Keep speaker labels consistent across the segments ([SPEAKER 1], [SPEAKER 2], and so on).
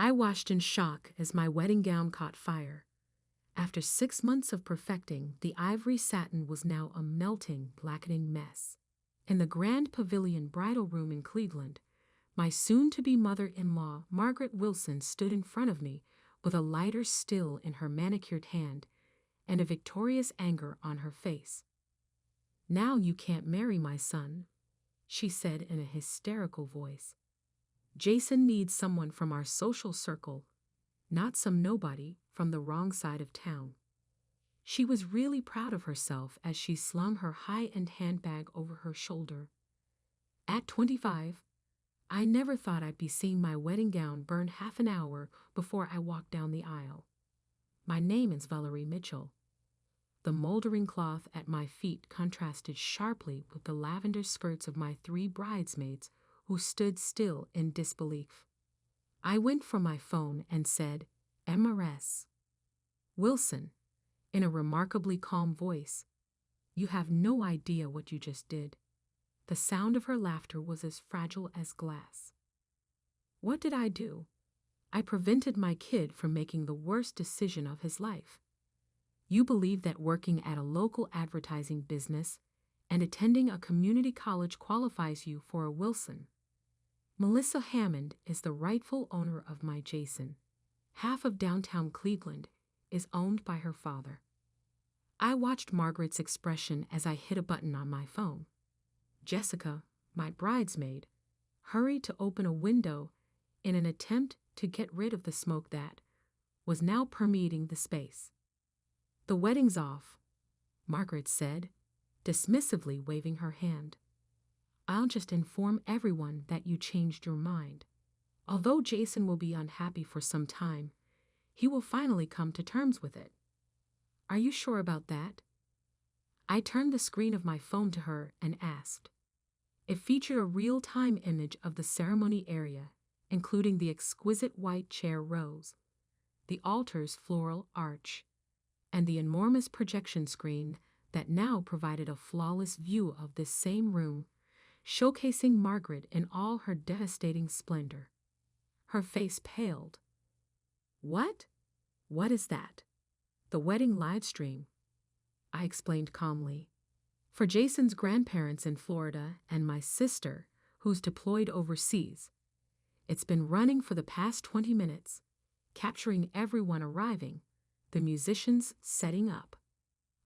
[SPEAKER 1] I watched in shock as my wedding gown caught fire. After 6 months of perfecting, the ivory satin was now a melting, blackening mess. In the Grand Pavilion bridal room in Cleveland, my soon-to-be mother-in-law, Margaret Wilson, stood in front of me with a lighter still in her manicured hand and a victorious anger on her face. "Now you can't marry my son," she said in a hysterical voice. "Jason needs someone from our social circle, not some nobody from the wrong side of town." She was really proud of herself as she slung her high-end handbag over her shoulder. At 25, I never thought I'd be seeing my wedding gown burn half an hour before I walked down the aisle. My name is Valerie Mitchell. The moldering cloth at my feet contrasted sharply with the lavender skirts of my 3 bridesmaids who stood still in disbelief. I went for my phone and said, "MRS. Wilson," in a remarkably calm voice. "You have no idea what you just did." The sound of her laughter was as fragile as glass. "What did I do?" "I prevented my kid from making the worst decision of his life. You believe that working at a local advertising business and attending a community college qualifies you for a Wilson. Melissa Hammond is the rightful owner of my Jason. Half of downtown Cleveland is owned by her father." I watched Margaret's expression as I hit a button on my phone. Jessica, my bridesmaid, hurried to open a window in an attempt to get rid of the smoke that was now permeating the space. "The wedding's off," Margaret said, dismissively waving her hand. "I'll just inform everyone that you changed your mind. Although Jason will be unhappy for some time, he will finally come to terms with it." "Are you sure about that?" I turned the screen of my phone to her and asked. It featured a real-time image of the ceremony area, including the exquisite white chair rows, the altar's floral arch, and the enormous projection screen that now provided a flawless view of this same room, showcasing Margaret in all her devastating splendor. Her face paled. "What? What is that?" "The wedding live stream," I explained calmly. "For Jason's grandparents in Florida and my sister, who's deployed overseas. It's been running for the past 20 minutes, capturing everyone arriving, the musicians setting up."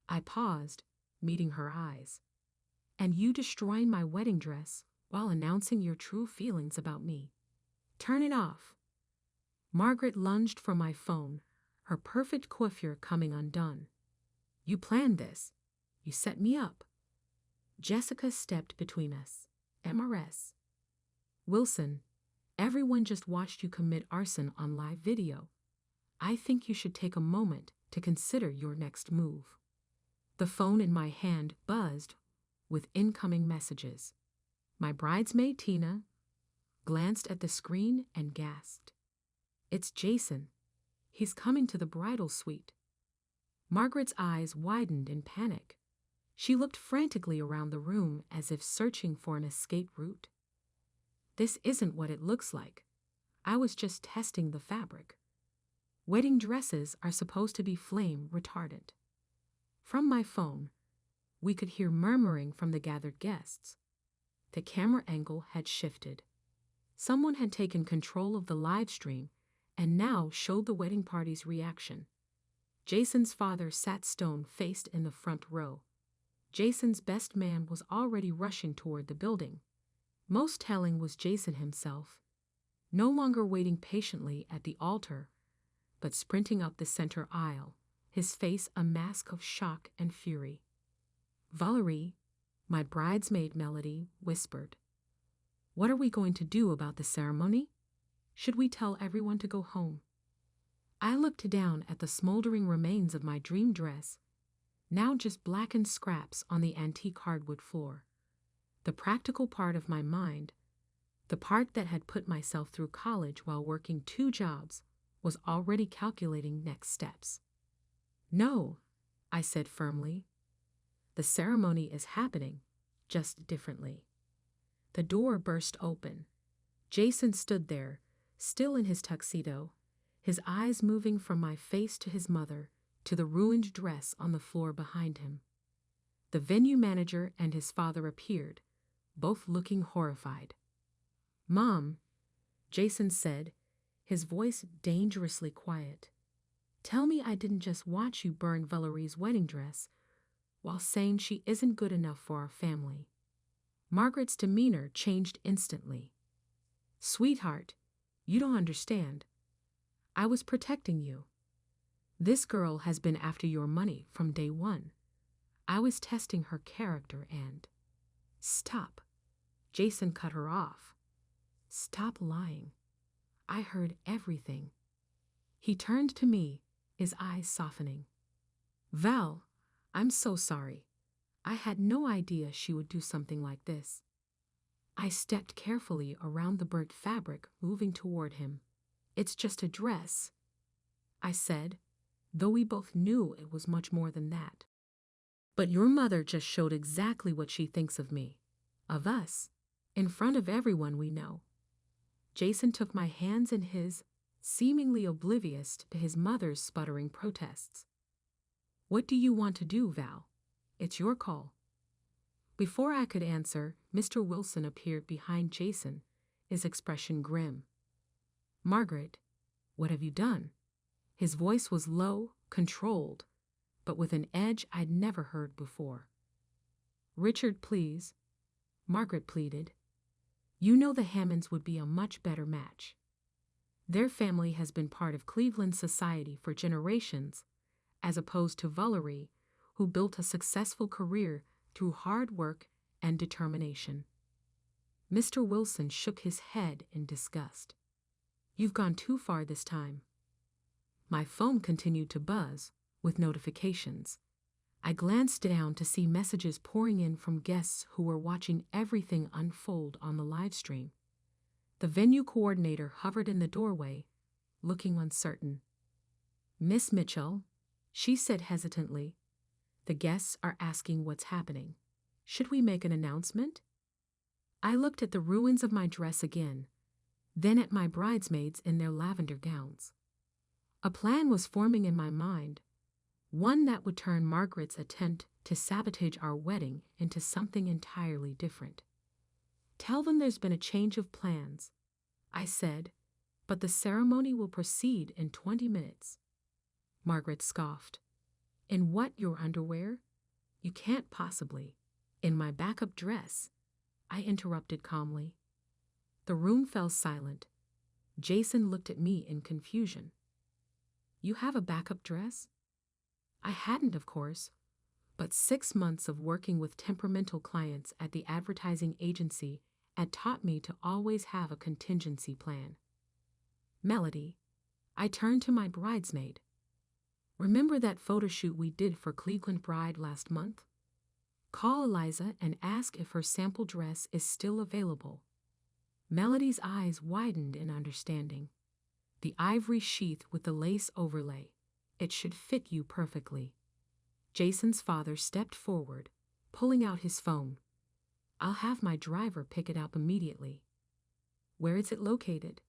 [SPEAKER 1] I paused, meeting her eyes. "And you destroying my wedding dress while announcing your true feelings about me. Turn it off." Margaret lunged for my phone, her perfect coiffure coming undone. "You planned this. You set me up." Jessica stepped between us. "MRS. Wilson, everyone just watched you commit arson on live video. I think you should take a moment to consider your next move." The phone in my hand buzzed with incoming messages. My bridesmaid, Tina, glanced at the screen and gasped. "It's Jason. He's coming to the bridal suite." Margaret's eyes widened in panic. She looked frantically around the room as if searching for an escape route. "This isn't what it looks like. I was just testing the fabric. Wedding dresses are supposed to be flame retardant." From my phone, we could hear murmuring from the gathered guests. The camera angle had shifted. Someone had taken control of the live stream and now showed the wedding party's reaction. Jason's father sat stone-faced in the front row. Jason's best man was already rushing toward the building. Most telling was Jason himself, no longer waiting patiently at the altar, but sprinting up the center aisle, his face a mask of shock and fury. "Valerie," my bridesmaid Melody whispered, "what are we going to do about the ceremony? Should we tell everyone to go home?" I looked down at the smoldering remains of my dream dress, now just blackened scraps on the antique hardwood floor. The practical part of my mind, the part that had put myself through college while working 2 jobs, was already calculating next steps. "No," I said firmly. "The ceremony is happening, just differently." The door burst open. Jason stood there, still in his tuxedo, his eyes moving from my face to his mother to the ruined dress on the floor behind him. The venue manager and his father appeared, both looking horrified. "Mom," Jason said, his voice dangerously quiet. "Tell me I didn't just watch you burn Valerie's wedding dress while saying she isn't good enough for our family." Margaret's demeanor changed instantly. "Sweetheart, you don't understand. I was protecting you. This girl has been after your money from day one. I was testing her character and—" "Stop." Jason cut her off. "Stop lying. I heard everything." He turned to me, his eyes softening. "Val, I'm so sorry. I had no idea she would do something like this." I stepped carefully around the burnt fabric, moving toward him. "It's just a dress," I said, though we both knew it was much more than that. "But your mother just showed exactly what she thinks of me, of us, in front of everyone we know." Jason took my hands in his, seemingly oblivious to his mother's sputtering protests. "What do you want to do, Val? It's your call." Before I could answer, Mr. Wilson appeared behind Jason, his expression grim. "Margaret, what have you done?" His voice was low, controlled, but with an edge I'd never heard before. "Richard, please," Margaret pleaded. "You know the Hammonds would be a much better match. Their family has been part of Cleveland society for generations, as opposed to Valerie, who built a successful career through hard work and determination." Mr. Wilson shook his head in disgust. "You've gone too far this time." My phone continued to buzz with notifications. I glanced down to see messages pouring in from guests who were watching everything unfold on the live stream. The venue coordinator hovered in the doorway, looking uncertain. "Miss Mitchell," she said hesitantly, "the guests are asking what's happening. Should we make an announcement?" I looked at the ruins of my dress again, then at my bridesmaids in their lavender gowns. A plan was forming in my mind, one that would turn Margaret's attempt to sabotage our wedding into something entirely different. "Tell them there's been a change of plans," I said, "but the ceremony will proceed in 20 minutes. Margaret scoffed. "In what, your underwear? You can't possibly." "In my backup dress," I interrupted calmly. The room fell silent. Jason looked at me in confusion. "You have a backup dress?" I hadn't, of course, but 6 months of working with temperamental clients at the advertising agency had taught me to always have a contingency plan. "Melody," I turned to my bridesmaid. "Remember that photo shoot we did for Cleveland Bride last month? Call Eliza and ask if her sample dress is still available." Melody's eyes widened in understanding. "The ivory sheath with the lace overlay. It should fit you perfectly." Jason's father stepped forward, pulling out his phone. "I'll have my driver pick it up immediately." "Where is it located?"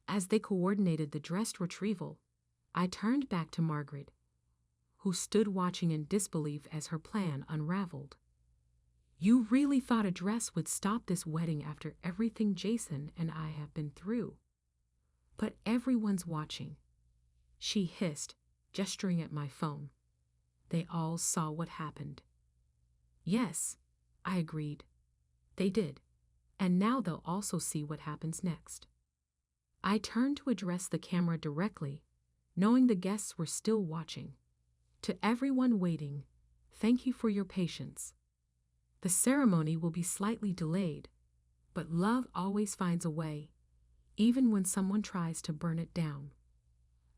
[SPEAKER 1] As they coordinated the dress retrieval, I turned back to Margaret, who stood watching in disbelief as her plan unraveled. "You really thought a dress would stop this wedding after everything Jason and I have been through? But everyone's watching," she hissed, gesturing at my phone. "They all saw what happened." "Yes," I agreed. "They did. And now they'll also see what happens next." I turned to address the camera directly, knowing the guests were still watching. "To everyone waiting, thank you for your patience. The ceremony will be slightly delayed, but love always finds a way, even when someone tries to burn it down."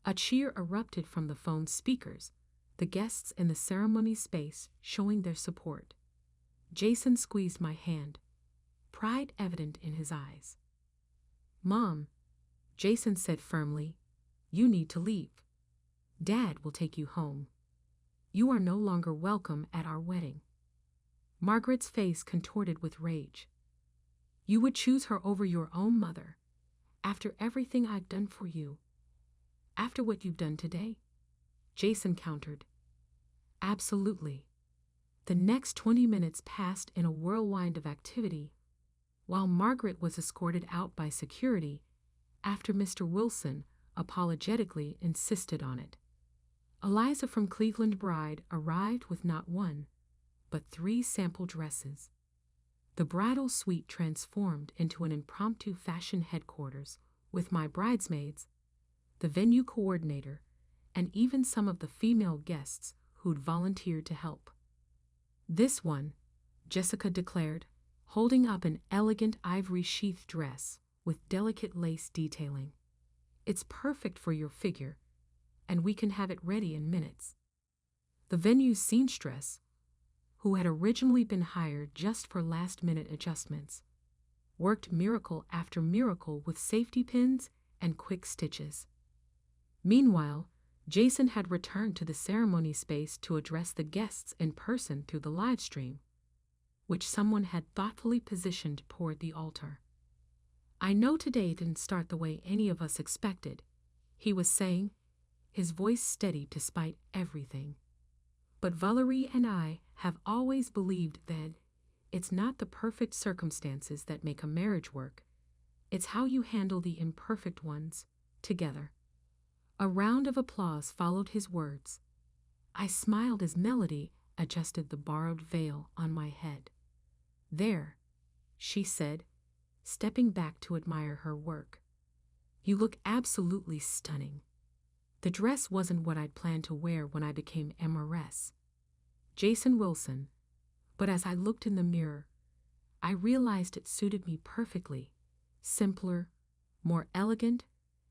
[SPEAKER 1] A cheer erupted from the phone speakers, the guests in the ceremony space showing their support. Jason squeezed my hand, pride evident in his eyes. "Mom," Jason said firmly, "you need to leave. Dad will take you home. You are no longer welcome at our wedding." Margaret's face contorted with rage. "You would choose her over your own mother, After everything I've done for you. After what you've done today? Jason countered. Absolutely. The next 20 minutes passed in a whirlwind of activity, while Margaret was escorted out by security after Mr. Wilson apologetically insisted on it. Eliza from Cleveland Bride arrived with not one, but 3 sample dresses. The bridal suite transformed into an impromptu fashion headquarters with my bridesmaids, the venue coordinator, and even some of the female guests who'd volunteered to help. This one, Jessica declared, holding up an elegant ivory sheath dress with delicate lace detailing. It's perfect for your figure, and we can have it ready in minutes. The venue's seamstress, who had originally been hired just for last-minute adjustments, worked miracle after miracle with safety pins and quick stitches. Meanwhile, Jason had returned to the ceremony space to address the guests in person through the live stream, which someone had thoughtfully positioned toward the altar. I know today didn't start the way any of us expected, he was saying, his voice steady despite everything. But Valerie and I have always believed that it's not the perfect circumstances that make a marriage work, it's how you handle the imperfect ones together. A round of applause followed his words. I smiled as Melody adjusted the borrowed veil on my head. There, she said, stepping back to admire her work. You look absolutely stunning. The dress wasn't what I'd planned to wear when I became MRS. Jason Wilson, but as I looked in the mirror, I realized it suited me perfectly, simpler, more elegant,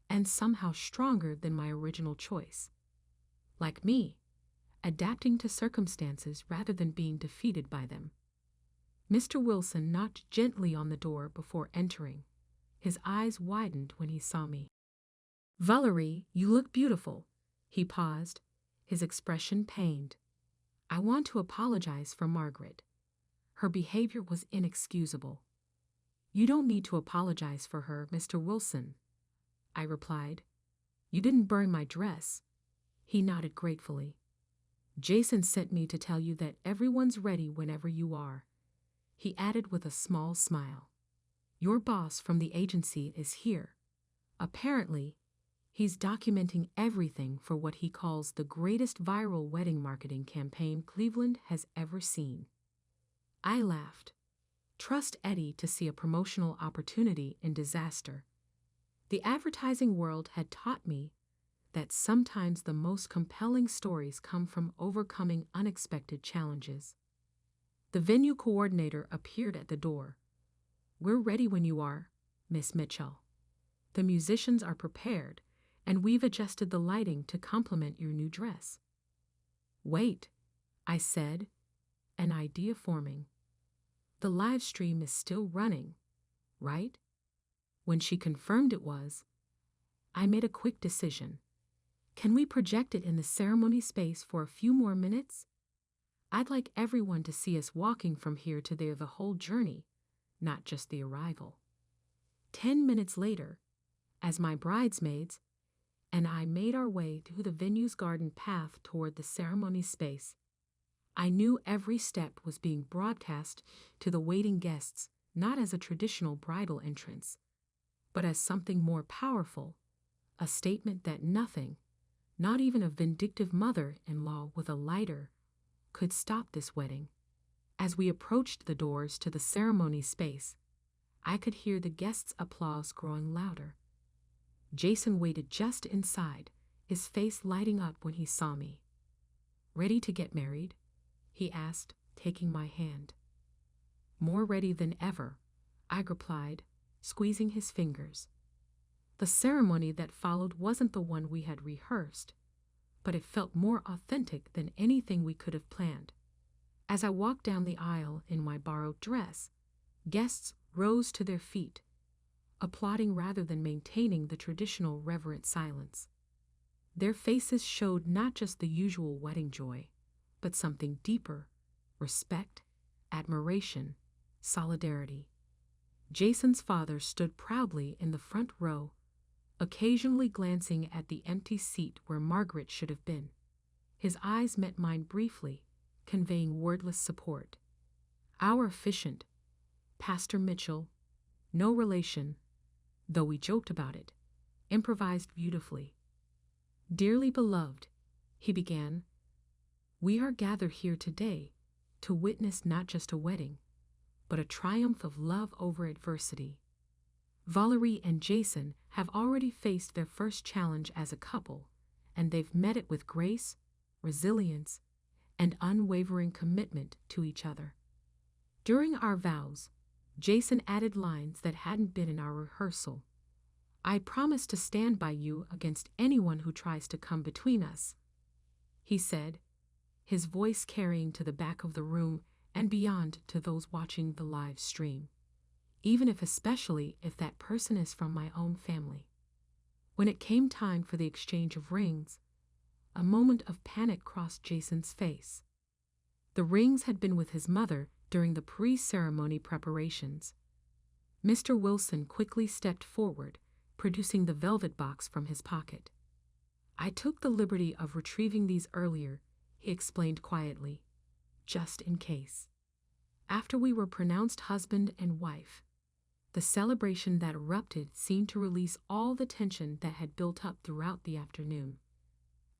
[SPEAKER 1] and somehow stronger than my original choice. Like me, adapting to circumstances rather than being defeated by them. Mr. Wilson knocked gently on the door before entering. His eyes widened when he saw me. Valerie, you look beautiful. He paused, his expression pained. I want to apologize for Margaret. Her behavior was inexcusable. You don't need to apologize for her, Mr. Wilson, I replied. You didn't burn my dress. He nodded gratefully. Jason sent me to tell you that everyone's ready whenever you are. He added with a small smile. Your boss from the agency is here. Apparently, he's documenting everything for what he calls the greatest viral wedding marketing campaign Cleveland has ever seen. I laughed. Trust Eddie to see a promotional opportunity in disaster. The advertising world had taught me that sometimes the most compelling stories come from overcoming unexpected challenges. The venue coordinator appeared at the door. We're ready when you are, Miss Mitchell. The musicians are prepared, and we've adjusted the lighting to complement your new dress. Wait, I said, an idea forming. The live stream is still running, right? When she confirmed it was, I made a quick decision. Can we project it in the ceremony space for a few more minutes? I'd like everyone to see us walking from here to there the whole journey, not just the arrival. 10 minutes later, as my bridesmaids and I made our way through the venue's garden path toward the ceremony space, I knew every step was being broadcast to the waiting guests, not as a traditional bridal entrance, but as something more powerful, a statement that nothing, not even a vindictive mother-in-law with a lighter, could stop this wedding. As we approached the doors to the ceremony space, I could hear the guests' applause growing louder. Jason waited just inside, his face lighting up when he saw me. Ready to get married? He asked, taking my hand. More ready than ever, I replied, squeezing his fingers. The ceremony that followed wasn't the one we had rehearsed, but it felt more authentic than anything we could have planned. As I walked down the aisle in my borrowed dress, guests rose to their feet, applauding rather than maintaining the traditional reverent silence. Their faces showed not just the usual wedding joy, but something deeper: respect, admiration, solidarity. Jason's father stood proudly in the front row, occasionally glancing at the empty seat where Margaret should have been. His eyes met mine briefly, conveying wordless support. Our officiant, Pastor Mitchell, no relation, though we joked about it, improvised beautifully. "Dearly beloved," he began, "we are gathered here today to witness not just a wedding, but a triumph of love over adversity. Valerie and Jason have already faced their first challenge as a couple, and they've met it with grace, resilience, and unwavering commitment to each other. During our vows, Jason added lines that hadn't been in our rehearsal. "I promise to stand by you against anyone who tries to come between us," he said, his voice carrying to the back of the room and beyond to those watching the live stream, especially if that person is from my own family. When it came time for the exchange of rings, a moment of panic crossed Jason's face. The rings had been with his mother during the pre-ceremony preparations. Mr. Wilson quickly stepped forward, producing the velvet box from his pocket. "I took the liberty of retrieving these earlier," he explained quietly, "just in case." After we were pronounced husband and wife, the celebration that erupted seemed to release all the tension that had built up throughout the afternoon.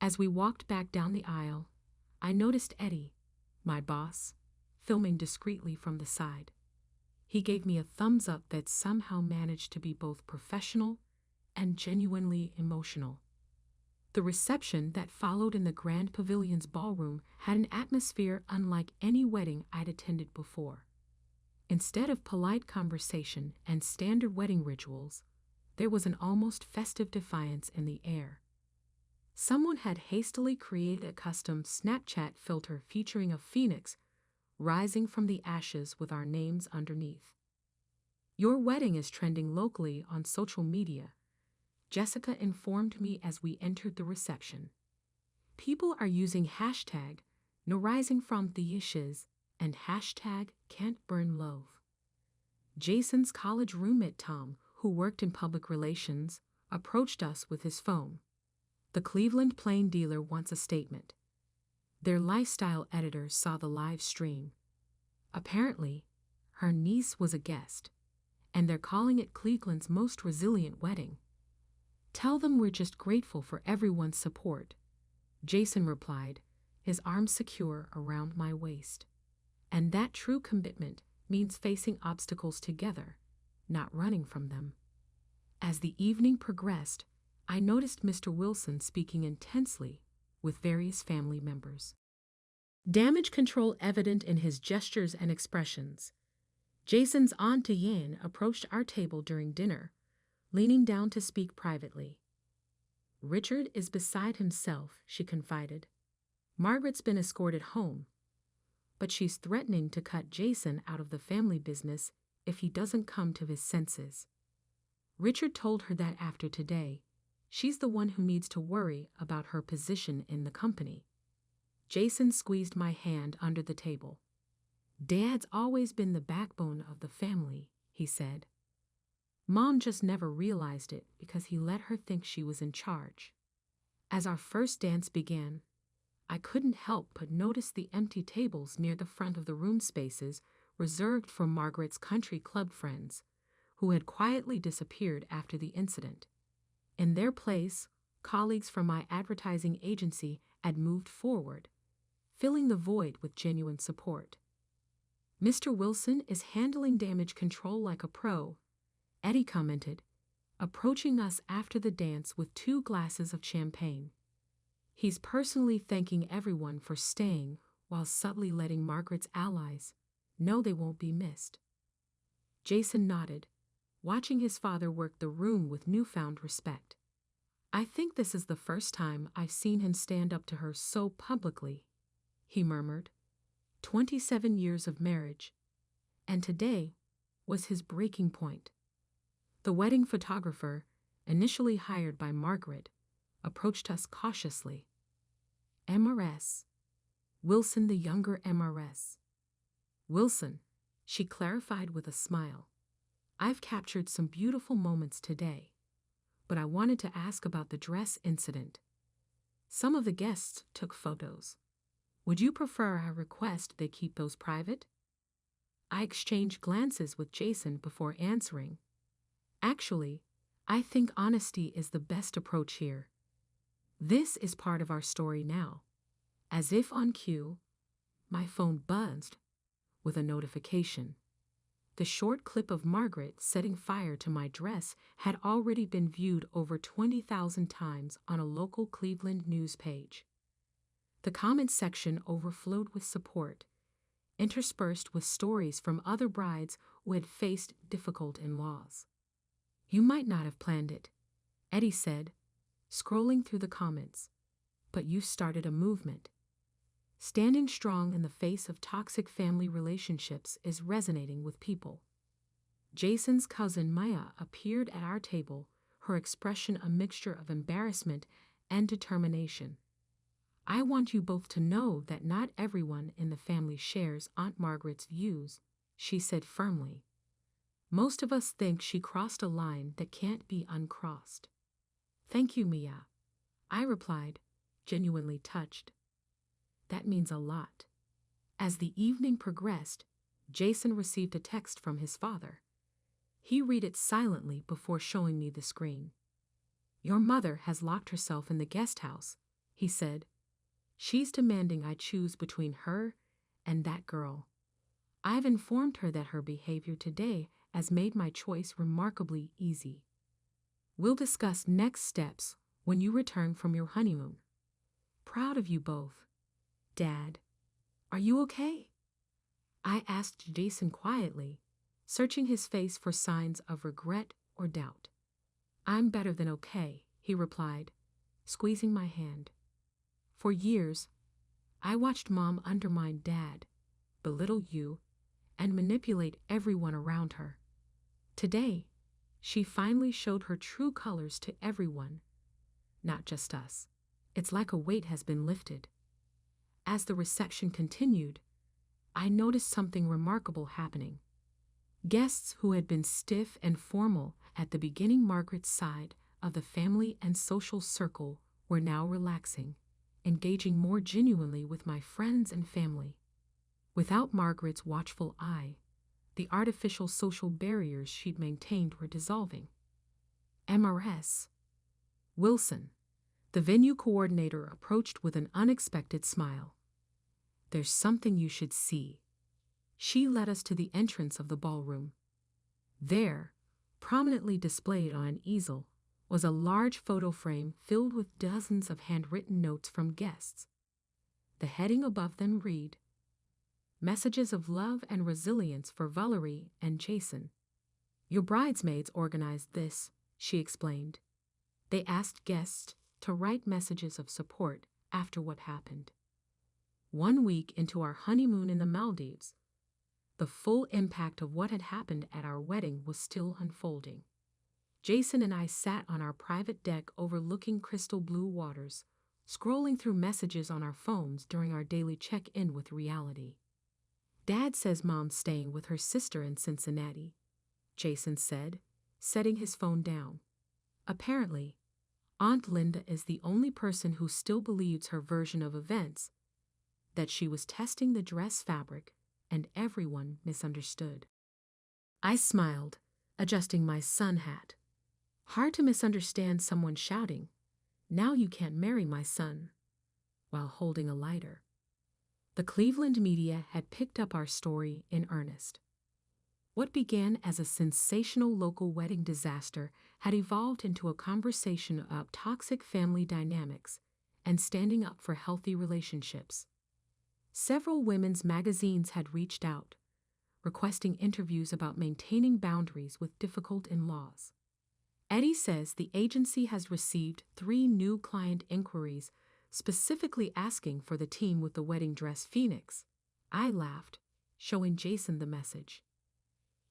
[SPEAKER 1] As we walked back down the aisle, I noticed Eddie, my boss, filming discreetly from the side. He gave me a thumbs up that somehow managed to be both professional and genuinely emotional. The reception that followed in the Grand Pavilion's ballroom had an atmosphere unlike any wedding I'd attended before. Instead of polite conversation and standard wedding rituals, there was an almost festive defiance in the air. Someone had hastily created a custom Snapchat filter featuring a phoenix rising from the ashes with our names underneath. "Your wedding is trending locally on social media," Jessica informed me as we entered the reception. "People are using hashtag #NoRisingFromTheAshes and hashtag Can'tBurnLove." Jason's college roommate Tom, who worked in public relations, approached us with his phone. The Cleveland Plain Dealer wants a statement. Their lifestyle editor saw the live stream. Apparently, her niece was a guest, and they're calling it Cleveland's most resilient wedding. "Tell them we're just grateful for everyone's support," Jason replied, his arms secure around my waist. "And that true commitment means facing obstacles together, not running from them." As the evening progressed, I noticed Mr. Wilson speaking intensely with various family members. Damage control evident in his gestures and expressions. Jason's Aunt Diane approached our table during dinner, leaning down to speak privately. "Richard is beside himself," she confided. "Margaret's been escorted home, but she's threatening to cut Jason out of the family business if he doesn't come to his senses. Richard told her that after today, she's the one who needs to worry about her position in the company." Jason squeezed my hand under the table. "Dad's always been the backbone of the family," he said. "Mom just never realized it because he let her think she was in charge." As our first dance began, I couldn't help but notice the empty tables near the front of the room spaces reserved for Margaret's country club friends, who had quietly disappeared after the incident. In their place, colleagues from my advertising agency had moved forward, filling the void with genuine support. "Mr. Wilson is handling damage control like a pro," Eddie commented, approaching us after the dance with 2 glasses of champagne. "He's personally thanking everyone for staying while subtly letting Margaret's allies know they won't be missed." Jason nodded, watching his father work the room with newfound respect. "I think this is the first time I've seen him stand up to her so publicly," he murmured. 27 years of marriage, and today was his breaking point. The wedding photographer, initially hired by Margaret, approached us cautiously. "MRS. Wilson, the younger MRS. Wilson," she clarified with a smile. I've captured some beautiful moments today, but I wanted to ask about the dress incident. Some of the guests took photos. Would you prefer I request they keep those private? I exchanged glances with Jason before answering. Actually, I think honesty is the best approach here. This is part of our story now. As if on cue, my phone buzzed with a notification. The short clip of Margaret setting fire to my dress had already been viewed over 20,000 times on a local Cleveland news page. The comment section overflowed with support, interspersed with stories from other brides who had faced difficult in-laws. You might not have planned it, Eddie said, scrolling through the comments, but you started a movement. Standing strong in the face of toxic family relationships is resonating with people. Jason's cousin Maya appeared at our table, her expression a mixture of embarrassment and determination. I want you both to know that not everyone in the family shares Aunt Margaret's views, she said firmly. Most of us think she crossed a line that can't be uncrossed. Thank you, Mia, I replied, genuinely touched. That means a lot. As the evening progressed, Jason received a text from his father. He read it silently before showing me the screen. Your mother has locked herself in the guest house, he said. She's demanding I choose between her and that girl. I've informed her that her behavior today has made my choice remarkably easy. We'll discuss next steps when you return from your honeymoon. Proud of you both. Dad, are you okay? I asked Jason quietly, searching his face for signs of regret or doubt. I'm better than okay, he replied, squeezing my hand. For years, I watched Mom undermine Dad, belittle you, and manipulate everyone around her. Today, she finally showed her true colors to everyone, not just us. It's like a weight has been lifted. As the reception continued, I noticed something remarkable happening. Guests who had been stiff and formal at the beginning Margaret's side of the family and social circle were now relaxing, engaging more genuinely with my friends and family. Without Margaret's watchful eye, the artificial social barriers she'd maintained were dissolving. MRS. Wilson, the venue coordinator, approached with an unexpected smile. There's something you should see. She led us to the entrance of the ballroom. There, prominently displayed on an easel, was a large photo frame filled with dozens of handwritten notes from guests. The heading above them read, Messages of Love and Resilience for Valerie and Jason. Your bridesmaids organized this, she explained. They asked guests to write messages of support after what happened. 1 week into our honeymoon in the Maldives, the full impact of what had happened at our wedding was still unfolding. Jason and I sat on our private deck overlooking crystal blue waters, scrolling through messages on our phones during our daily check-in with reality. Dad says Mom's staying with her sister in Cincinnati, Jason said, setting his phone down. Apparently, Aunt Linda is the only person who still believes her version of events, that she was testing the dress fabric and everyone misunderstood. I smiled, adjusting my sun hat. Hard to misunderstand someone shouting, "Now you can't marry my son," while holding a lighter. The Cleveland media had picked up our story in earnest. What began as a sensational local wedding disaster had evolved into a conversation about toxic family dynamics and standing up for healthy relationships. Several women's magazines had reached out, requesting interviews about maintaining boundaries with difficult in-laws. Eddie says the agency has received 3 new client inquiries specifically asking for the team with the wedding dress Phoenix. I laughed, showing Jason the message.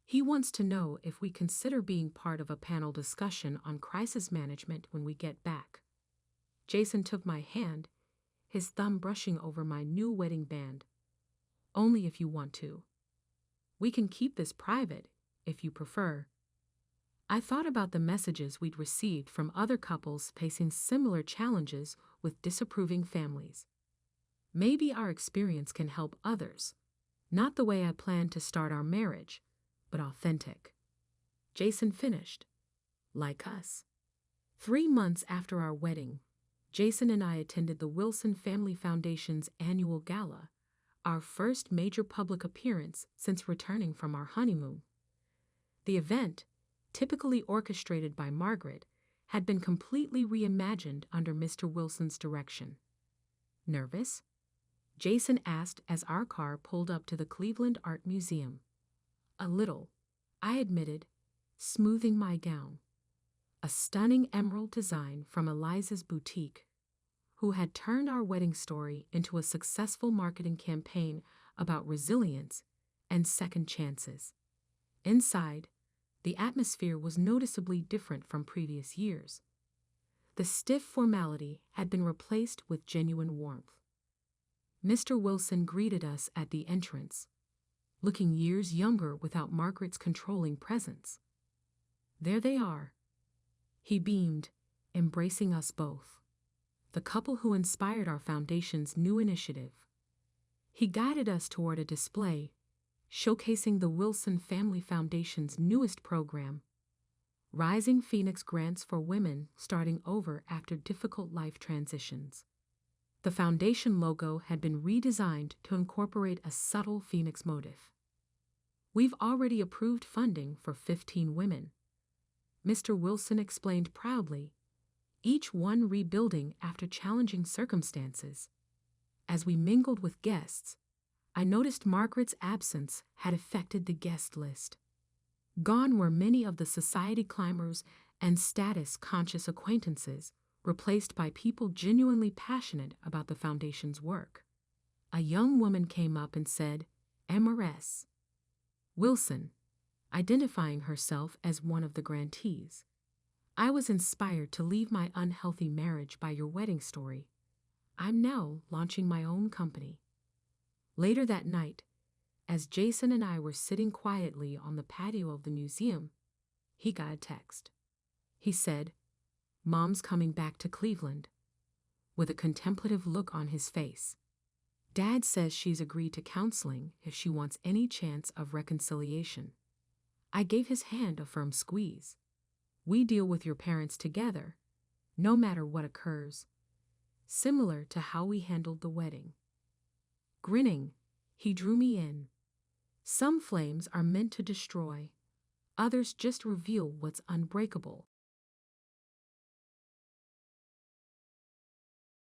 [SPEAKER 1] He wants to know if we consider being part of a panel discussion on crisis management when we get back. Jason took my hand, his thumb brushing over my new wedding band. Only if you want to. We can keep this private, if you prefer, I thought about the messages we'd received from other couples facing similar challenges with disapproving families. Maybe our experience can help others. Not the way I planned to start our marriage, but authentic. Jason finished. Like us. 3 months after our wedding, Jason and I attended the Wilson Family Foundation's annual gala, our first major public appearance since returning from our honeymoon. The event, typically orchestrated by Margaret, had been completely reimagined under Mr. Wilson's direction. Nervous? Jason asked as our car pulled up to the Cleveland Art Museum. A little, I admitted, smoothing my gown. A stunning emerald design from Eliza's boutique, who had turned our wedding story into a successful marketing campaign about resilience and second chances. Inside, the atmosphere was noticeably different from previous years. The stiff formality had been replaced with genuine warmth. Mr. Wilson greeted us at the entrance, looking years younger without Margaret's controlling presence. There they are. He beamed, embracing us both, the couple who inspired our foundation's new initiative. He guided us toward a display showcasing the Wilson Family Foundation's newest program, Rising Phoenix Grants for Women Starting Over After Difficult Life Transitions. The foundation logo had been redesigned to incorporate a subtle phoenix motif. We've already approved funding for 15 women, Mr. Wilson explained proudly, each one rebuilding after challenging circumstances. As we mingled with guests, I noticed Margaret's absence had affected the guest list. Gone were many of the society climbers and status-conscious acquaintances, replaced by people genuinely passionate about the foundation's work. A young woman came up and said, "MRS. Wilson," identifying herself as one of the grantees. "I was inspired to leave my unhealthy marriage by your wedding story. I'm now launching my own company." Later that night, as Jason and I were sitting quietly on the patio of the museum, he got a text. He said, "Mom's coming back to Cleveland," with a contemplative look on his face. "Dad says she's agreed to counseling if she wants any chance of reconciliation." I gave his hand a firm squeeze. "We deal with your parents together, no matter what occurs," similar to how we handled the wedding. Grinning, he drew me in. Some flames are meant to destroy, others just reveal what's unbreakable.